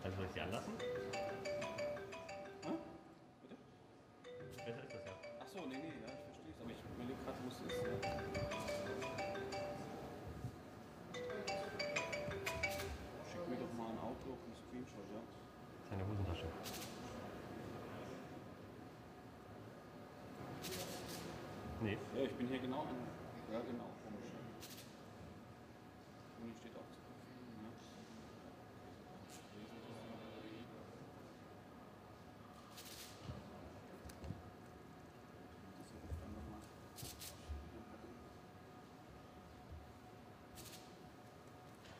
Also soll ich sie anlassen? Hm? Bitte? Besser ist das ja. Achso, nee, ja, ich verstehe es. Aber ich überlege gerade, wo es ist. Ja. Schick mir doch mal ein Outlook, einen Screenshot, ja? Seine Hosentasche. Nee. Ja, ich bin hier genau an. Ja, genau, komisch. Und hier steht auch zu verfügen, ja.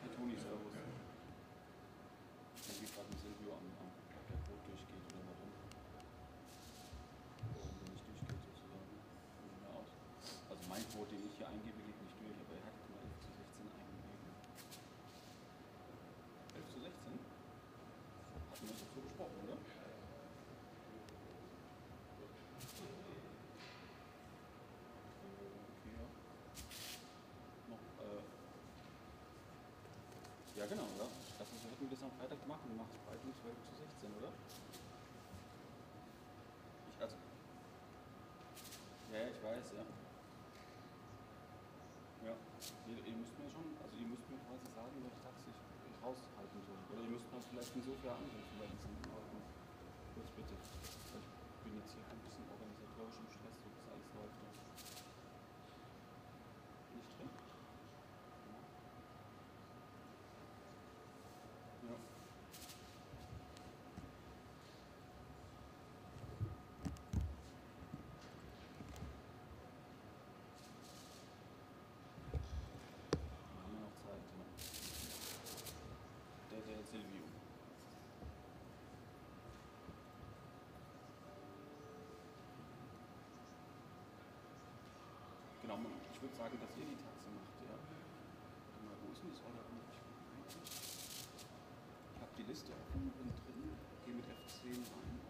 Herr Toni, servus. Ich denke gerade ein Silvio an, ob der Code durchgeht oder warum. Warum der nicht durchgeht sozusagen. Von mir aus. Also mein Code, den ich hier eingebe, geht nicht durch, aber er hat jetzt mal 11 zu 16 eingegeben. 11 zu 16? Hatten wir das doch so besprochen, oder? Okay, ja. Noch, ja genau, ja. Ich dachte, wir hätten das am Freitag gemacht und machen es bald um 12 zu 16, oder? Also. Ja, ich weiß, ja. Ja. Ihr müsst mir schon, also ihr müsst mir quasi sagen, welche Taxi ich raushalten soll. Oder ihr müsst mal vielleicht insofern anrufen, weil die sind in Ordnung. Kurz bitte. Weil ich bin jetzt hier ein bisschen organisatorisch im Stress, so dass alles läuft. Nicht drin? Ja. Wir haben ja noch Zeit, ja. Der Silvio. Genau, ich würde sagen, dass ihr die Taxe macht, ja. Warte mal, wo ist denn das euer eigentlich? Ich habe die Liste offen, bin drin, gehe mit F10 rein,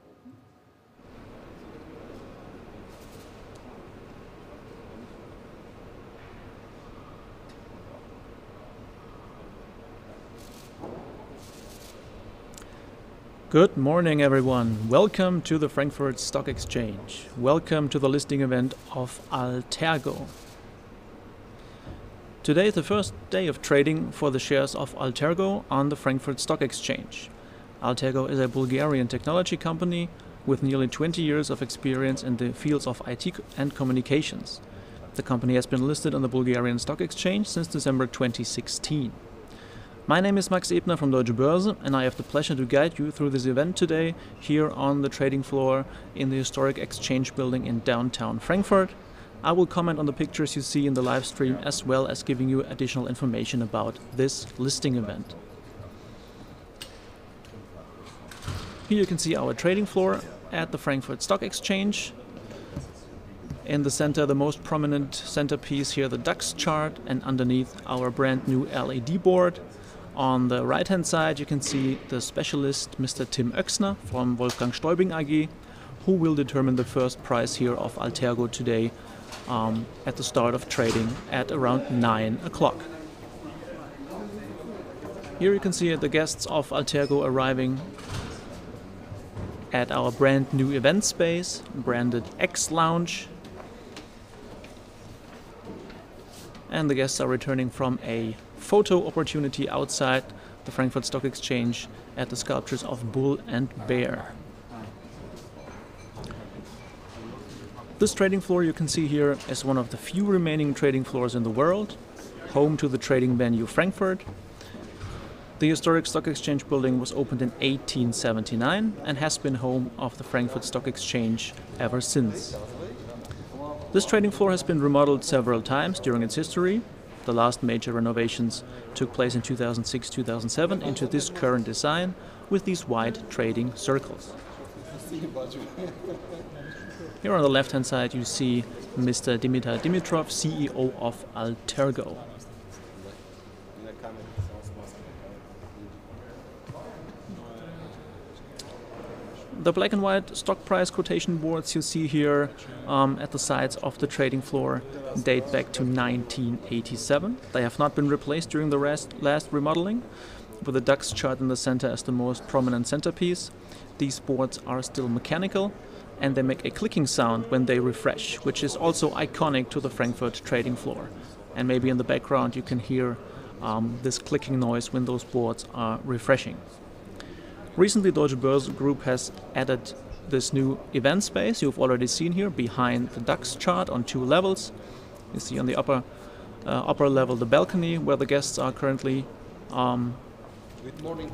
open. Good morning, everyone. Welcome to the Frankfurt Stock Exchange. Welcome to the listing event of Allterco. Today is the first day of trading for the shares of Allterco on the Frankfurt Stock Exchange. Allterco is a Bulgarian technology company with nearly 20 years of experience in the fields of IT and communications. The company has been listed on the Bulgarian Stock Exchange since December 2016. My name is Max Ebner from Deutsche Börse, and I have the pleasure to guide you through this event today here on the trading floor in the historic exchange building in downtown Frankfurt. I will comment on the pictures you see in the live stream as well as giving you additional information about this listing event. Here you can see our trading floor at the Frankfurt Stock Exchange. In the center, the most prominent centerpiece here, the DAX chart, and underneath our brand new LED board. On the right hand side you can see the specialist Mr. Tim Oechsner from Wolfgang Stäubing AG, who will determine the first price here of Allterco today at the start of trading at around 9 o'clock. Here you can see the guests of Allterco arriving at our brand new event space, branded X Lounge. And the guests are returning from a photo opportunity outside the Frankfurt Stock Exchange at the sculptures of Bull and Bear. This trading floor you can see here is one of the few remaining trading floors in the world, home to the trading venue Frankfurt. The historic stock exchange building was opened in 1879 and has been home of the Frankfurt Stock Exchange ever since. This trading floor has been remodeled several times during its history. The last major renovations took place in 2006-2007 into this current design with these wide trading circles. Here on the left hand side you see Mr. Dimitar Dimitrov, CEO of Allterco. The black and white stock price quotation boards you see here at the sides of the trading floor date back to 1987. They have not been replaced during the last remodeling, with the DAX chart in the center as the most prominent centerpiece. These boards are still mechanical, and they make a clicking sound when they refresh, which is also iconic to the Frankfurt trading floor. And maybe in the background you can hear this clicking noise when those boards are refreshing. Recently, Deutsche Börse Group has added this new event space you've already seen here behind the DAX chart on 2 levels. You see on the upper level the balcony where the guests are currently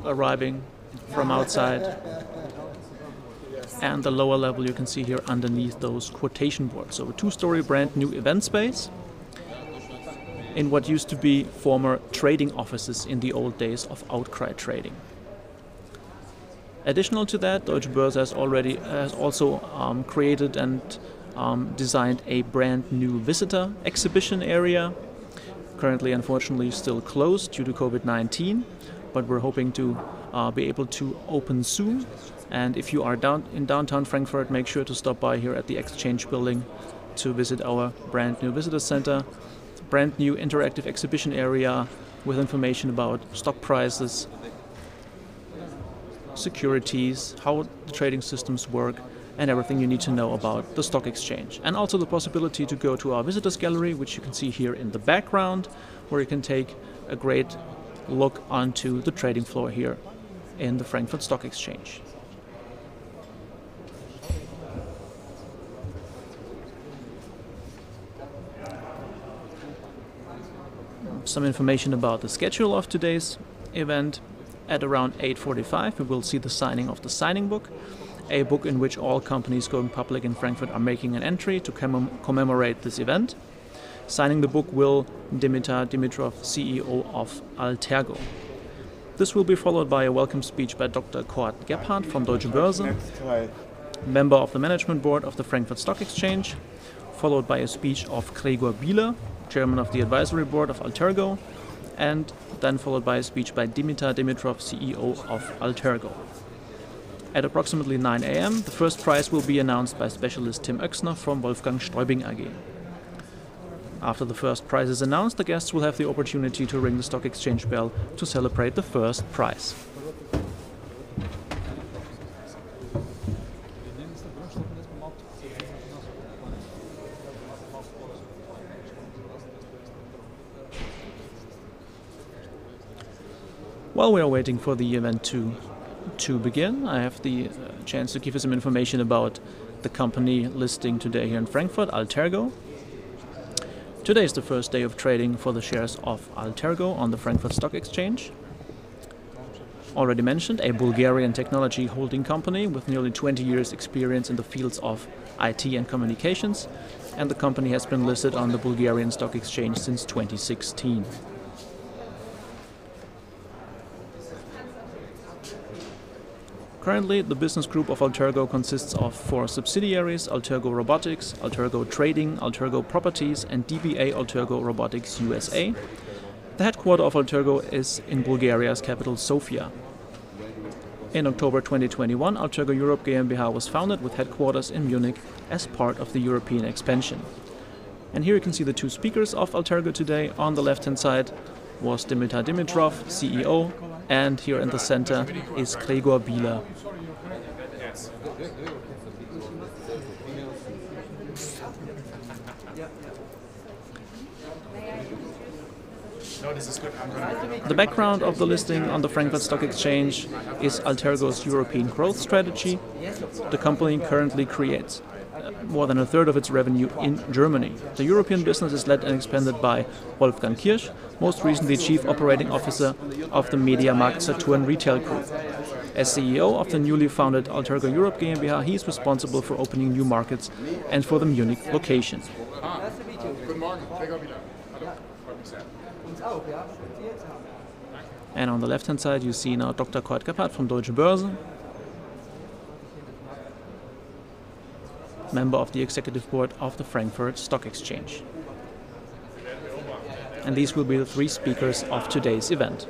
arriving from outside, and the lower level you can see here underneath those quotation boards. So a 2-story brand new event space in what used to be former trading offices in the old days of outcry trading. Additional to that, Deutsche Börse has also created and designed a brand new visitor exhibition area. Currently, unfortunately, still closed due to COVID-19, but we're hoping to be able to open soon. And if you are in downtown Frankfurt, make sure to stop by here at the Exchange building to visit our brand new visitor center, brand new interactive exhibition area with information about stock prices, securities, how the trading systems work, and everything you need to know about the stock exchange. And also the possibility to go to our visitors gallery, which you can see here in the background, where you can take a great look onto the trading floor here in the Frankfurt Stock Exchange. Some information about the schedule of today's event. At around 8:45 we will see the signing of the signing book, a book in which all companies going public in Frankfurt are making an entry to commemorate this event. Signing the book will Dimitar Dimitrov, CEO of Allterco. This will be followed by a welcome speech by Dr. Kurt Gebhardt from Deutsche Börse, member of the management board of the Frankfurt Stock Exchange, followed by a speech of Gregor Bieler, chairman of the advisory board of Allterco, and then followed by a speech by Dimitar Dimitrov, CEO of Allterco. At approximately 9 a.m. the first prize will be announced by specialist Tim Oechsner from Wolfgang Streubing AG. After the first prize is announced, the guests will have the opportunity to ring the stock exchange bell to celebrate the first prize. While we are waiting for the event to begin, I have the chance to give you some information about the company listing today here in Frankfurt, Allterco. Today is the first day of trading for the shares of Allterco on the Frankfurt Stock Exchange. Already mentioned, a Bulgarian technology holding company with nearly 20 years experience in the fields of IT and communications, and the company has been listed on the Bulgarian Stock Exchange since 2016. Currently, the business group of Allterco consists of 4 subsidiaries: Allterco Robotics, Allterco Trading, Allterco Properties, and DBA Allterco Robotics USA. The headquarters of Allterco is in Bulgaria's capital, Sofia. In October 2021, Allterco Europe GmbH was founded with headquarters in Munich as part of the European expansion. And here you can see the 2 speakers of Allterco today. On the left-hand side was Dimitar Dimitrov, CEO, and here in the center is Gregor Bieler. The background of the listing on the Frankfurt Stock Exchange is Allterco's European growth strategy. The company currently creates more than a third of its revenue in Germany. The European business is led and expanded by Wolfgang Kirsch, most recently Chief Operating Officer of the MediaMarkt Saturn Retail Group. As CEO of the newly founded Allterco Europe GmbH, he is responsible for opening new markets and for the Munich location. And on the left-hand side you see now Dr. Kurt Gebhardt from Deutsche Börse, member of the executive board of the Frankfurt Stock Exchange. And these will be the 3 speakers of today's event.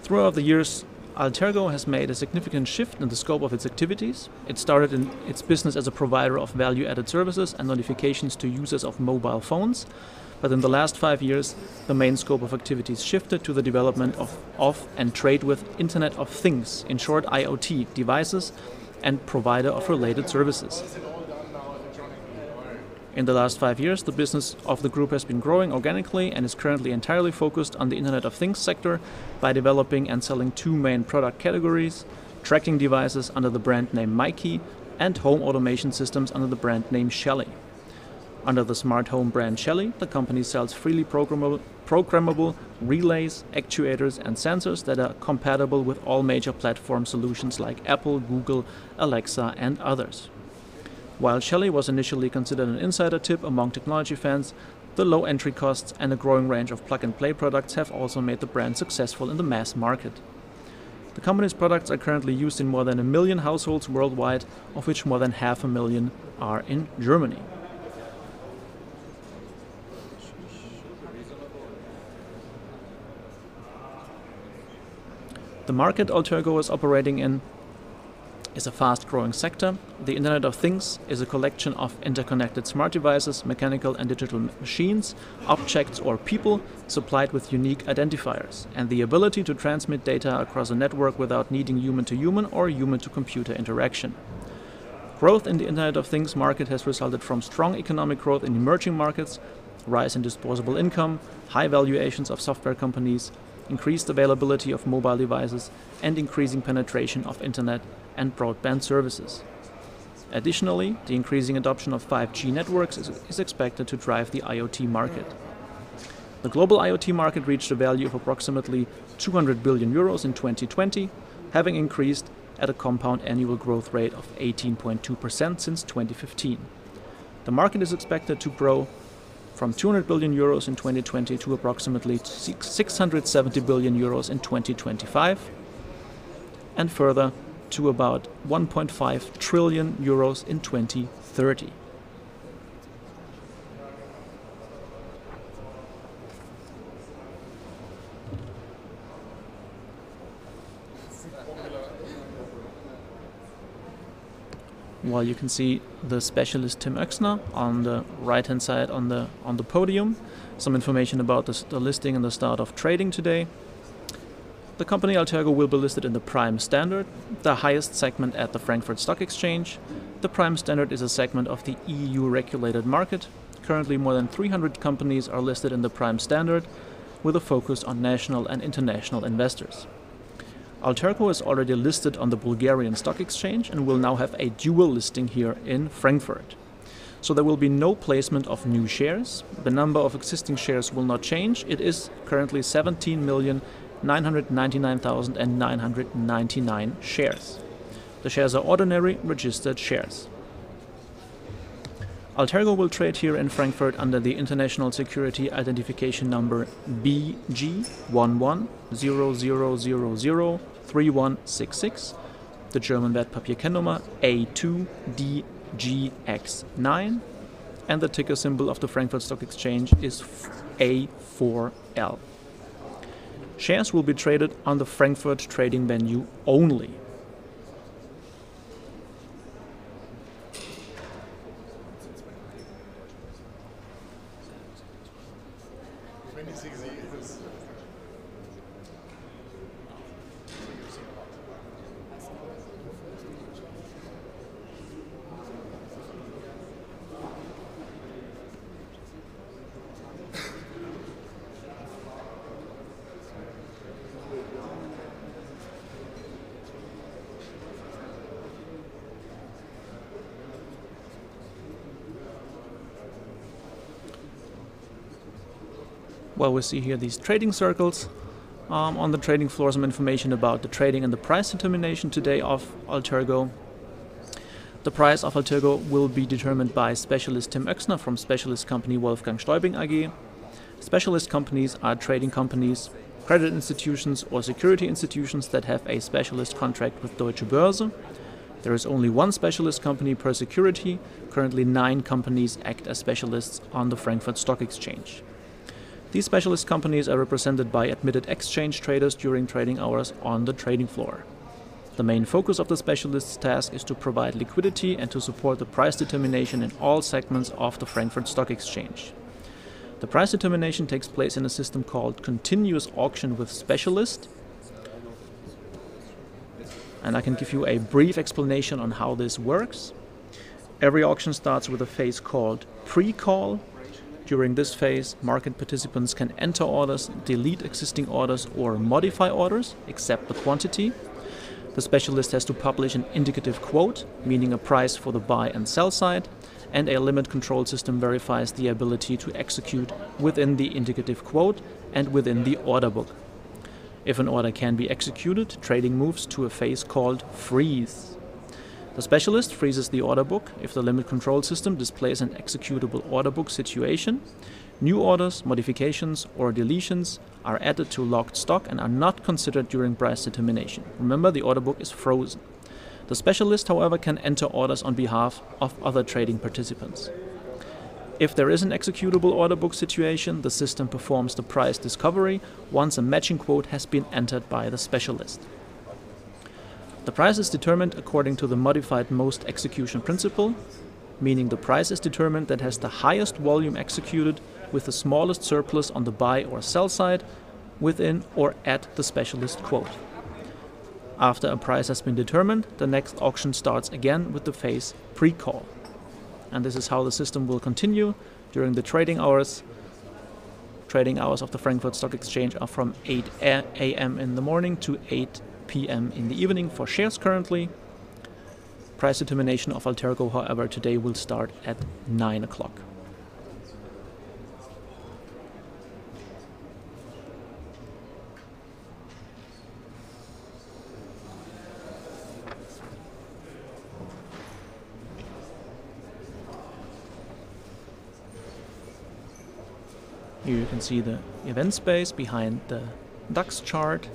Throughout the years, Allterco has made a significant shift in the scope of its activities. It started in its business as a provider of value-added services and notifications to users of mobile phones, but in the last 5 years, the main scope of activities shifted to the development of and trade with Internet of Things, in short IoT, devices, and provider of related services. In the last 5 years, the business of the group has been growing organically and is currently entirely focused on the Internet of Things sector by developing and selling 2 main product categories: tracking devices under the brand name Mikey and home automation systems under the brand name Shelly. Under the smart home brand Shelly, the company sells freely programmable relays, actuators and sensors that are compatible with all major platform solutions like Apple, Google, Alexa and others. While Shelly was initially considered an insider tip among technology fans, the low entry costs and a growing range of plug-and-play products have also made the brand successful in the mass market. The company's products are currently used in more than 1 million households worldwide, of which more than 500,000 are in Germany. The market Allterco is operating in is a fast-growing sector. The Internet of Things is a collection of interconnected smart devices, mechanical and digital machines, objects or people supplied with unique identifiers, and the ability to transmit data across a network without needing human-to-human or human-to-computer interaction. Growth in the Internet of Things market has resulted from strong economic growth in emerging markets, rise in disposable income, high valuations of software companies, increased availability of mobile devices, and increasing penetration of internet and broadband services. Additionally, the increasing adoption of 5G networks is expected to drive the IoT market. The global IoT market reached a value of approximately 200 billion euros in 2020, having increased at a compound annual growth rate of 18.2% since 2015. The market is expected to grow from 200 billion euros in 2020 to approximately 670 billion euros in 2025, and further to about 1.5 trillion euros in 2030. While you can see the specialist Tim Oechsner on the right-hand side on the podium, some information about the listing and the start of trading today. The company Allterco will be listed in the Prime Standard, the highest segment at the Frankfurt Stock Exchange. The Prime Standard is a segment of the EU-regulated market. Currently, more than 300 companies are listed in the Prime Standard, with a focus on national and international investors. Allterco is already listed on the Bulgarian Stock Exchange and will now have a dual listing here in Frankfurt. So there will be no placement of new shares. The number of existing shares will not change. It is currently 17,999,999 shares. The shares are ordinary registered shares. Allterco will trade here in Frankfurt under the International Security Identification Number BG1100003166, the German Wertpapierkennnummer A2DGX9, and the ticker symbol of the Frankfurt Stock Exchange is A4L. Shares will be traded on the Frankfurt trading venue only. Well, we see here these trading circles. On the trading floor, some information about the trading and the price determination today of Allterco. The price of Allterco will be determined by specialist Tim Oechsner from specialist company Wolfgang Stäubing AG. Specialist companies are trading companies, credit institutions or security institutions that have a specialist contract with Deutsche Börse. There is only one specialist company per security. Currently 9 companies act as specialists on the Frankfurt Stock Exchange. These specialist companies are represented by admitted exchange traders during trading hours on the trading floor. The main focus of the specialist's task is to provide liquidity and to support the price determination in all segments of the Frankfurt Stock Exchange. The price determination takes place in a system called continuous auction with specialist. And I can give you a brief explanation on how this works. Every auction starts with a phase called pre-call. During this phase, market participants can enter orders, delete existing orders, or modify orders, except the quantity. The specialist has to publish an indicative quote, meaning a price for the buy and sell side, and a limit control system verifies the ability to execute within the indicative quote and within the order book. If an order can be executed, trading moves to a phase called freeze. The specialist freezes the order book if the limit control system displays an executable order book situation. New orders, modifications, or deletions are added to locked stock and are not considered during price determination. Remember, the order book is frozen. The specialist, however, can enter orders on behalf of other trading participants. If there is an executable order book situation, the system performs the price discovery once a matching quote has been entered by the specialist. The price is determined according to the modified most execution principle, meaning the price is determined that has the highest volume executed with the smallest surplus on the buy or sell side within or at the specialist quote. After a price has been determined, the next auction starts again with the phase pre-call. And this is how the system will continue during the trading hours. Trading hours of the Frankfurt Stock Exchange are from 8 a.m. in the morning to 8 p.m. in the evening for shares currently. Price determination of Allterco, however, today will start at 9 o'clock. Here you can see the event space behind the DAX chart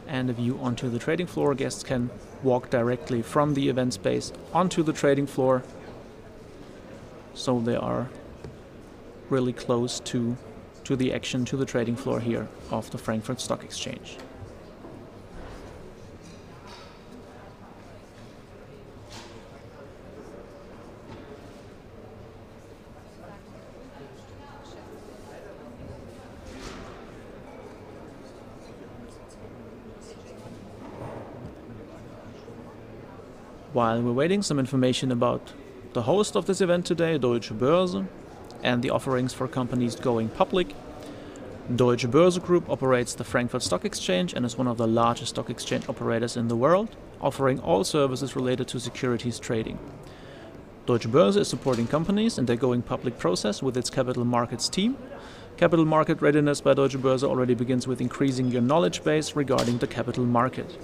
and a view onto the trading floor. Guests can walk directly from the event space onto the trading floor, so they are really close to the action, to the trading floor here of the Frankfurt Stock Exchange. While we're waiting, some information about the host of this event today, Deutsche Börse, and the offerings for companies going public. Deutsche Börse Group operates the Frankfurt Stock Exchange and is one of the largest stock exchange operators in the world, offering all services related to securities trading. Deutsche Börse is supporting companies in their going public process with its capital markets team. Capital market readiness by Deutsche Börse already begins with increasing your knowledge base regarding the capital market.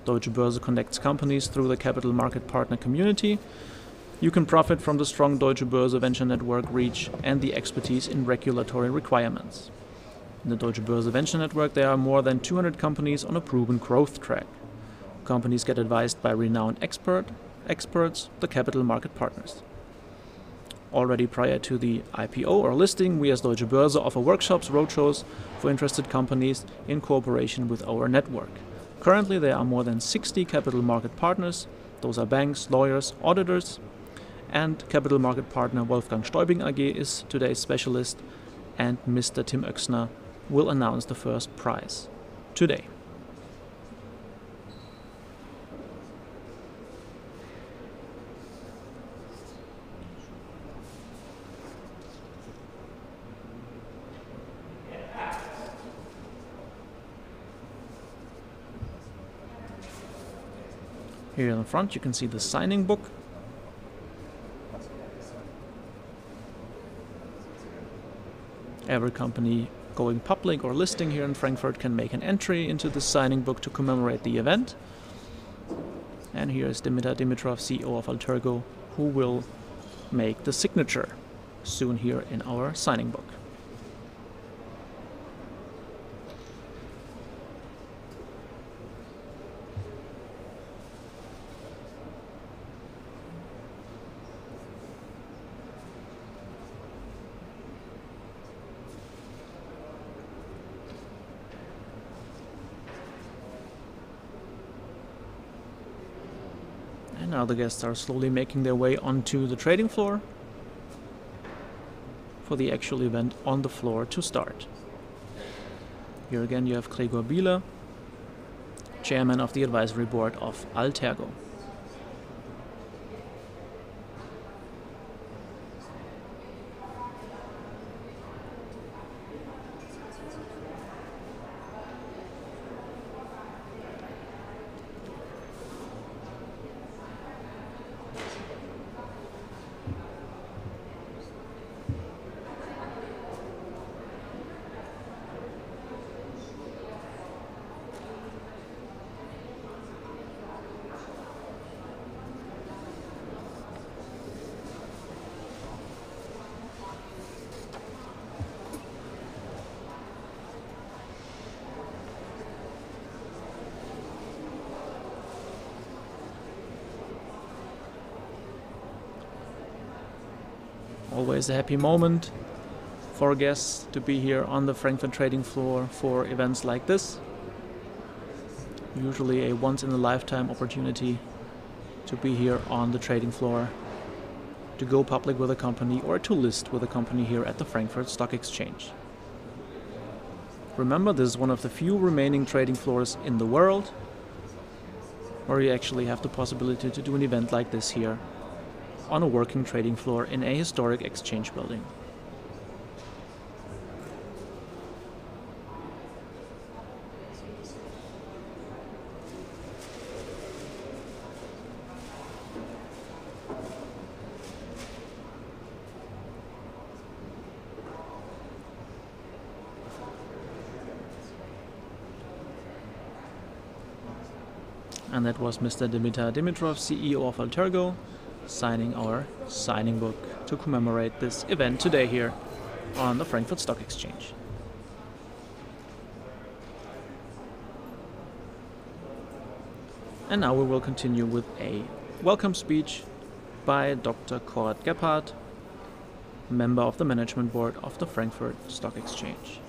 Deutsche Börse connects companies through the capital market partner community. You can profit from the strong Deutsche Börse venture network reach and the expertise in regulatory requirements. In the Deutsche Börse venture network, there are more than 200 companies on a proven growth track. Companies get advised by renowned experts, the capital market partners. Already prior to the IPO or listing, we as Deutsche Börse offer workshops, roadshows for interested companies in cooperation with our network. Currently, there are more than 60 capital market partners. Those are banks, lawyers, auditors, and capital market partner Wolfgang Stäubing AG is today's specialist, and Mr. Tim Oechsner will announce the first prize today. Here in the front you can see the signing book. Every company going public or listing here in Frankfurt can make an entry into the signing book to commemorate the event. And here is Dimitar Dimitrov, CEO of Allterco, who will make the signature soon here in our signing book. Now the guests are slowly making their way onto the trading floor for the actual event on the floor to start. Here again you have Gregor Bieler, chairman of the advisory board of Allterco. Always a happy moment for guests to be here on the Frankfurt trading floor for events like this. Usually a once-in-a-lifetime opportunity to be here on the trading floor, to go public with a company or to list with a company here at the Frankfurt Stock Exchange. Remember, this is one of the few remaining trading floors in the world where you actually have the possibility to do an event like this here on a working trading floor in a historic exchange building. And that was Mr. Dimitar Dimitrov, CEO of Allterco, signing our signing book to commemorate this event today here on the Frankfurt Stock Exchange. And now we will continue with a welcome speech by Dr. Kurt Gebhardt, member of the management board of the Frankfurt Stock Exchange.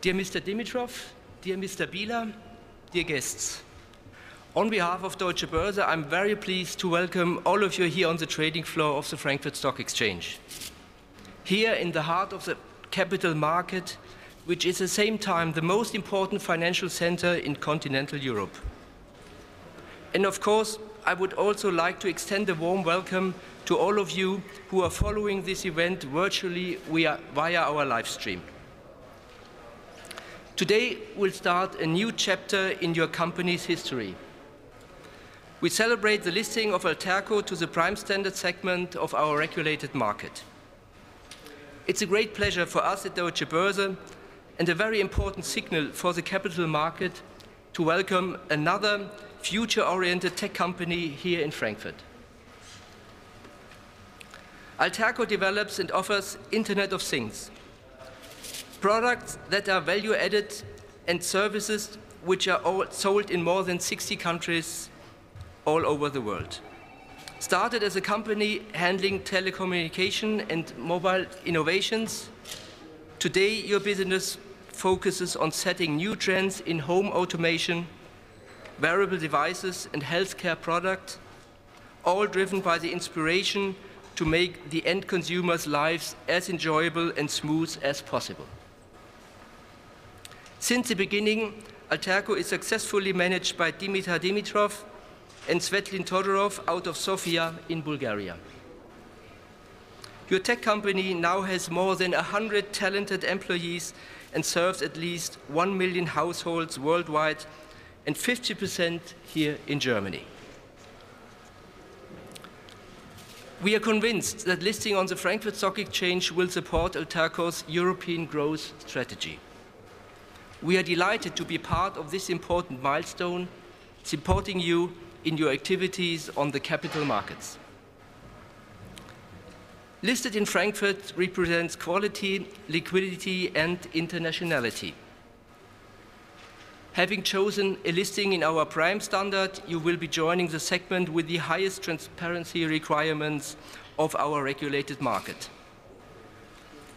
Dear Mr. Dimitrov, dear Mr. Bieler, dear guests. On behalf of Deutsche Börse, I'm very pleased to welcome all of you here on the trading floor of the Frankfurt Stock Exchange. Here in the heart of the capital market, which is at the same time the most important financial center in continental Europe. And of course, I would also like to extend a warm welcome to all of you who are following this event virtually via our live stream. Today we'll start a new chapter in your company's history. We celebrate the listing of Allterco to the prime standard segment of our regulated market. It's a great pleasure for us at Deutsche Börse and a very important signal for the capital market to welcome another future-oriented tech company here in Frankfurt. Allterco develops and offers Internet of Things, products that are value-added and services which are all sold in more than 60 countries all over the world. Started as a company handling telecommunication and mobile innovations, today your business focuses on setting new trends in home automation, wearable devices and healthcare products, all driven by the inspiration to make the end consumers' lives as enjoyable and smooth as possible. Since the beginning, Allterco is successfully managed by Dimitar Dimitrov and Svetlin Todorov out of Sofia in Bulgaria. Your tech company now has more than 100 talented employees and serves at least 1 million households worldwide and 50% here in Germany. We are convinced that listing on the Frankfurt Stock Exchange will support Allterco's European growth strategy. We are delighted to be part of this important milestone, supporting you in your activities on the capital markets. Listed in Frankfurt represents quality, liquidity, and internationality. Having chosen a listing in our prime standard, you will be joining the segment with the highest transparency requirements of our regulated market.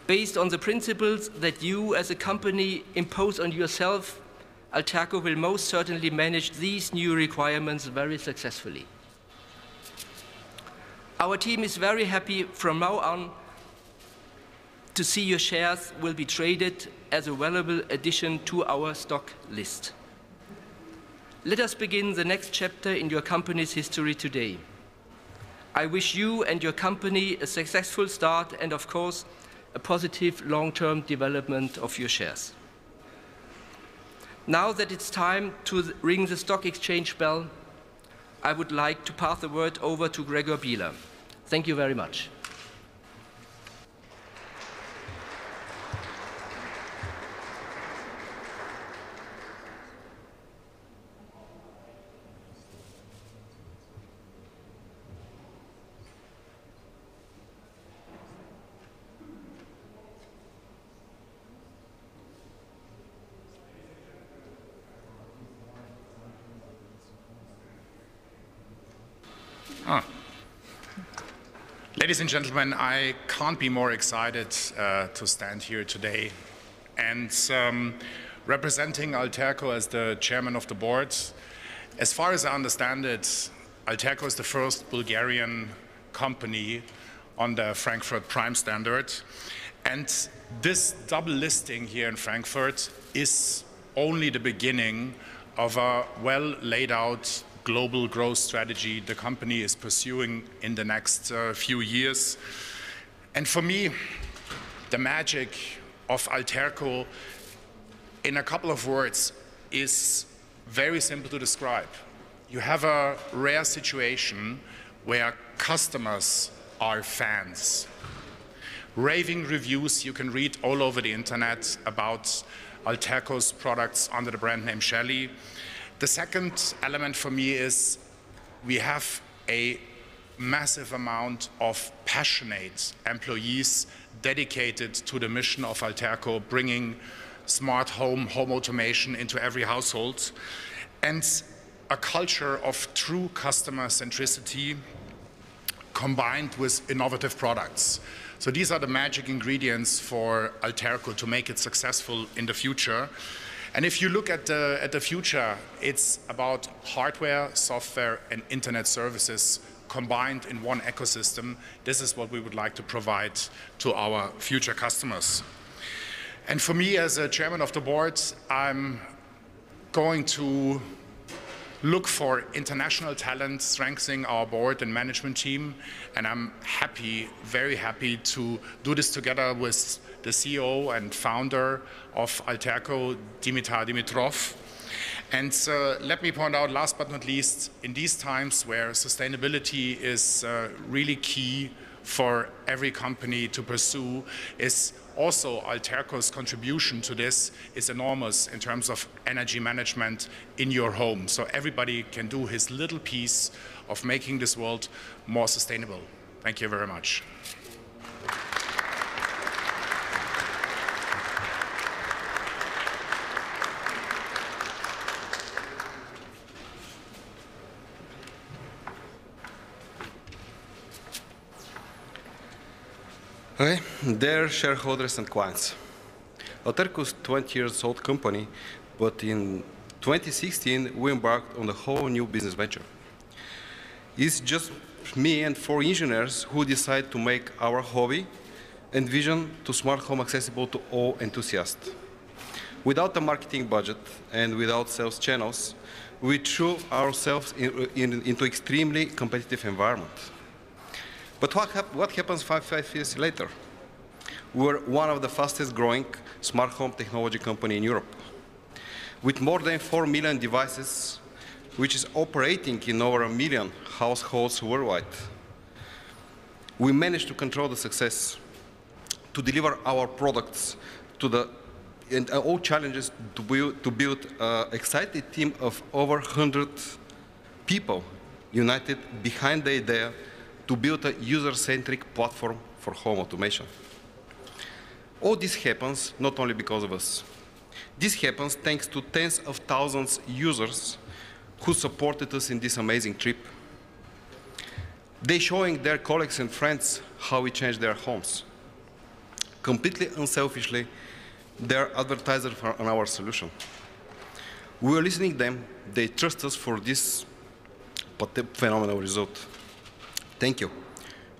Based on the principles that you as a company impose on yourself, Allterco will most certainly manage these new requirements very successfully. Our team is very happy from now on to see your shares will be traded as a valuable addition to our stock list. Let us begin the next chapter in your company's history today. I wish you and your company a successful start and, of course, a positive long-term development of your shares. Now that it's time to ring the stock exchange bell, I would like to pass the word over to Gregor Bieler. Thank you very much. Ladies and gentlemen, I can't be more excited to stand here today and representing Allterco as the chairman of the board. As far as I understand it, Allterco is the first Bulgarian company on the Frankfurt Prime Standard, and this double listing here in Frankfurt is only the beginning of a well laid out global growth strategy the company is pursuing in the next few years. And for me, the magic of Allterco, in a couple of words, is very simple to describe. You have a rare situation where customers are fans. Raving reviews you can read all over the internet about Allterco's products under the brand name Shelly. The second element for me is we have a massive amount of passionate employees dedicated to the mission of Allterco, bringing smart home automation into every household, and a culture of true customer centricity combined with innovative products. So these are the magic ingredients for Allterco to make it successful in the future. And if you look at the future, it's about hardware, software, and internet services combined in one ecosystem. This is what we would like to provide to our future customers. And for me, as a chairman of the board, I'm going to look for international talent, strengthening our board and management team. And I'm happy, very happy to do this together with the CEO and founder of Allterco, Dimitar Dimitrov. And let me point out, last but not least, in these times where sustainability is really key for every company to pursue, is also Allterco's contribution to this is enormous in terms of energy management in your home. So everybody can do his little piece of making this world more sustainable. Thank you very much. Okay, dear shareholders and clients, Allterco is a 20-year-old company, but in 2016 we embarked on a whole new business venture. It's just me and 4 engineers who decided to make our hobby and vision to smart home accessible to all enthusiasts. Without a marketing budget and without sales channels, we threw ourselves into extremely competitive environment. But what happens 5 years later? We're one of the fastest growing smart home technology company in Europe. With more than 4 million devices, which is operating in over 1 million households worldwide. We managed to control the success, to deliver our products to the and all challenges to build an excited team of over 100 people united behind the idea to build a user-centric platform for home automation. All this happens not only because of us. This happens thanks to tens of thousands of users who supported us in this amazing trip. They showing their colleagues and friends how we changed their homes. Completely unselfishly, they're advertisers on our solution. We are listening to them. They trust us for this phenomenal result. Thank you.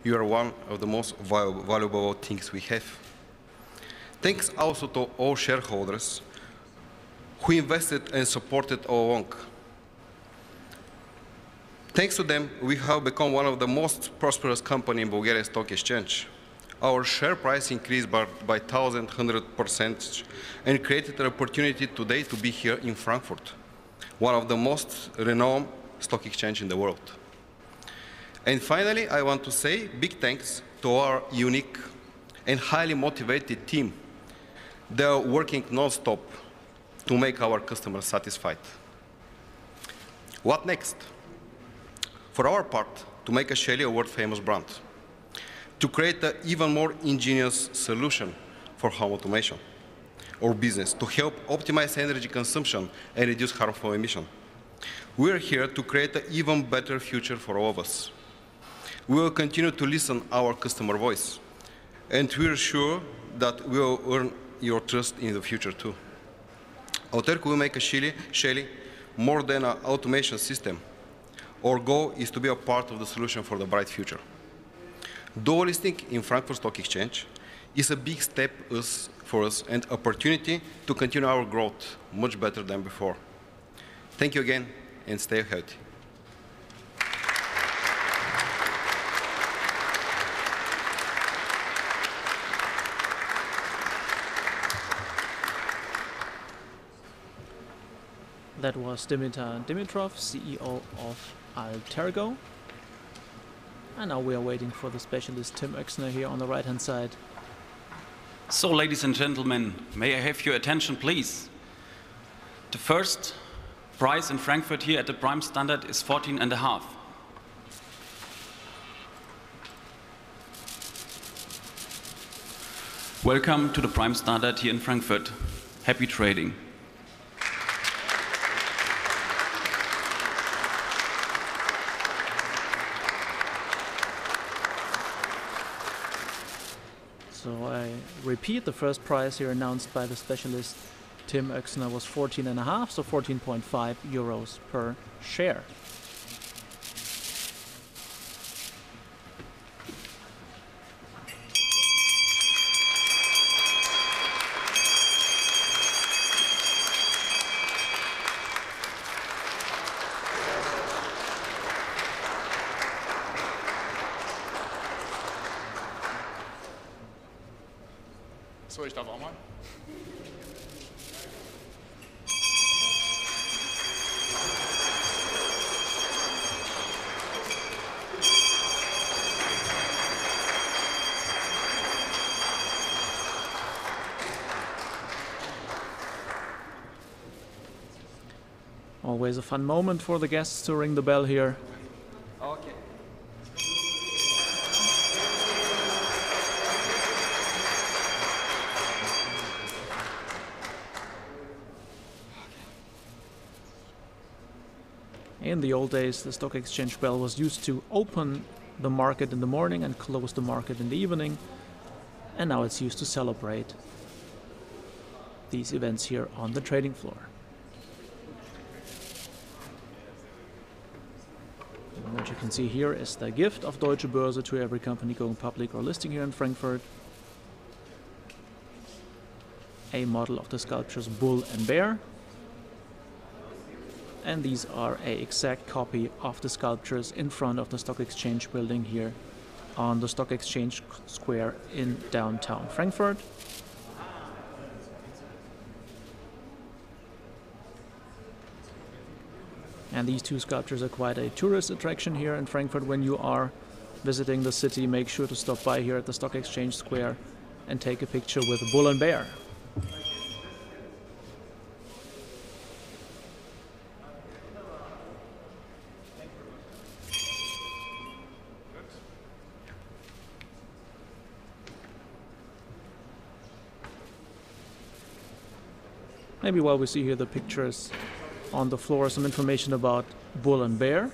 You are one of the most valuable things we have. Thanks also to all shareholders who invested and supported all along. Thanks to them, we have become one of the most prosperous companies in Bulgaria Stock Exchange. Our share price increased by 1,100% and created an opportunity today to be here in Frankfurt, one of the most renowned stock exchanges in the world. And finally, I want to say big thanks to our unique and highly motivated team. They are working non-stop to make our customers satisfied. What next? For our part, to make Shelly a world-famous brand, to create an even more ingenious solution for home automation or business, to help optimize energy consumption and reduce harmful emission. We are here to create an even better future for all of us. We will continue to listen to our customer voice, and we are sure that we will earn your trust in the future too. Allterco will make Shelly more than an automation system. Our goal is to be a part of the solution for the bright future. Dual listing in Frankfurt Stock Exchange is a big step for us and opportunity to continue our growth much better than before. Thank you again, and stay healthy. That was Dimitar Dimitrov, CEO of Allterco. And now we are waiting for the specialist Tim Oechsner here on the right-hand side. So, ladies and gentlemen, may I have your attention, please? The first price in Frankfurt here at the Prime Standard is 14.5. Welcome to the Prime Standard here in Frankfurt. Happy trading. So I repeat, the first price here announced by the specialist Tim Oechsner was 14.5, so 14.5 euros per share. So, ich darf auch mal. Always a fun moment for the guests to ring the bell here. Okay. In the old days, the stock exchange bell was used to open the market in the morning and close the market in the evening, and now it's used to celebrate these events here on the trading floor. And what you can see here is the gift of Deutsche Börse to every company going public or listing here in Frankfurt. A model of the sculptures Bull and Bear. And these are an exact copy of the sculptures in front of the stock exchange building here on the stock exchange square in downtown Frankfurt. And these two sculptures are quite a tourist attraction here in Frankfurt. When you are visiting the city, make sure to stop by here at the stock exchange square and take a picture with Bull and Bear. Maybe while we see here the pictures on the floor, some information about Bull and Bear.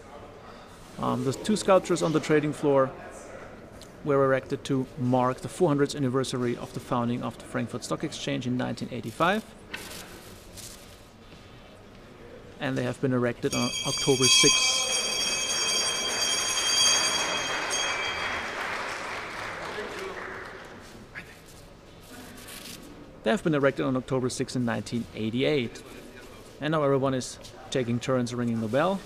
The two sculptures on the trading floor were erected to mark the 400th anniversary of the founding of the Frankfurt Stock Exchange in 1985. And they have been erected on October 6th. They have been erected on October 6 in 1988. And now everyone is taking turns ringing the bell.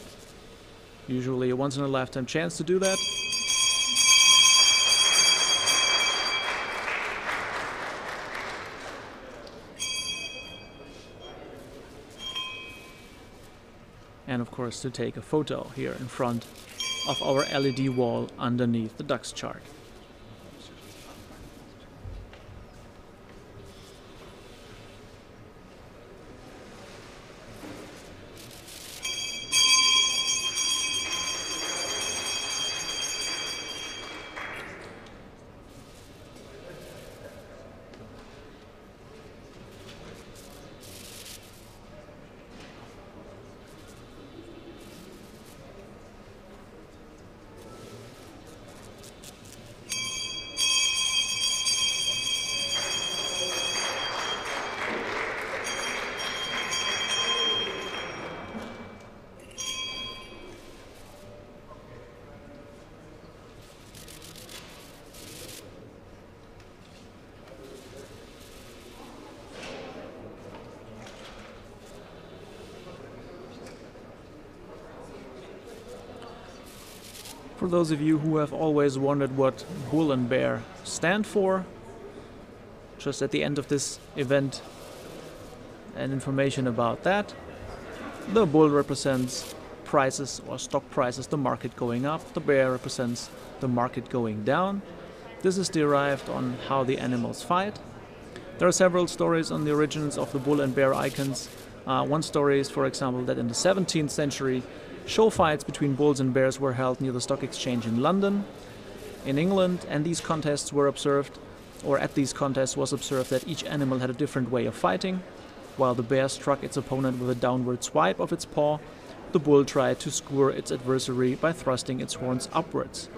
Usually a once-in-a-lifetime chance to do that. And of course to take a photo here in front of our LED wall underneath the DAX chart. For those of you who have always wondered what Bull and Bear stand for, just at the end of this event, and information about that. The bull represents prices or stock prices, the market going up. The bear represents the market going down. This is derived on how the animals fight. There are several stories on the origins of the bull and bear icons. One story is, for example, that in the 17th century, show fights between bulls and bears were held near the stock exchange in London, in England, and these contests were observed, or at these contests was observed that each animal had a different way of fighting. While the bear struck its opponent with a downward swipe of its paw, the bull tried to skewer its adversary by thrusting its horns upwards.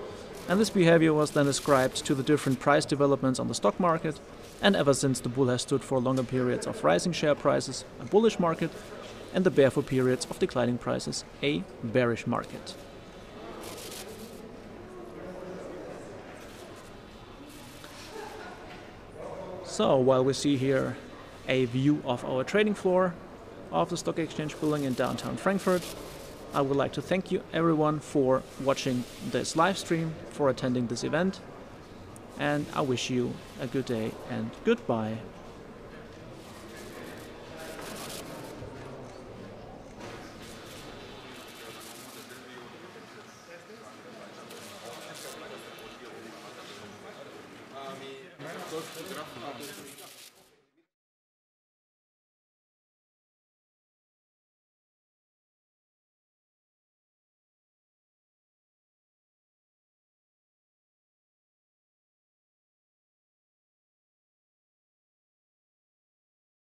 And this behavior was then ascribed to the different price developments on the stock market, and ever since the bull has stood for longer periods of rising share prices, a bullish market, and the bear for periods of declining prices, a bearish market. So while we see here a view of our trading floor of the stock exchange building in downtown Frankfurt, I would like to thank you everyone for watching this live stream, for attending this event, and I wish you a good day and goodbye.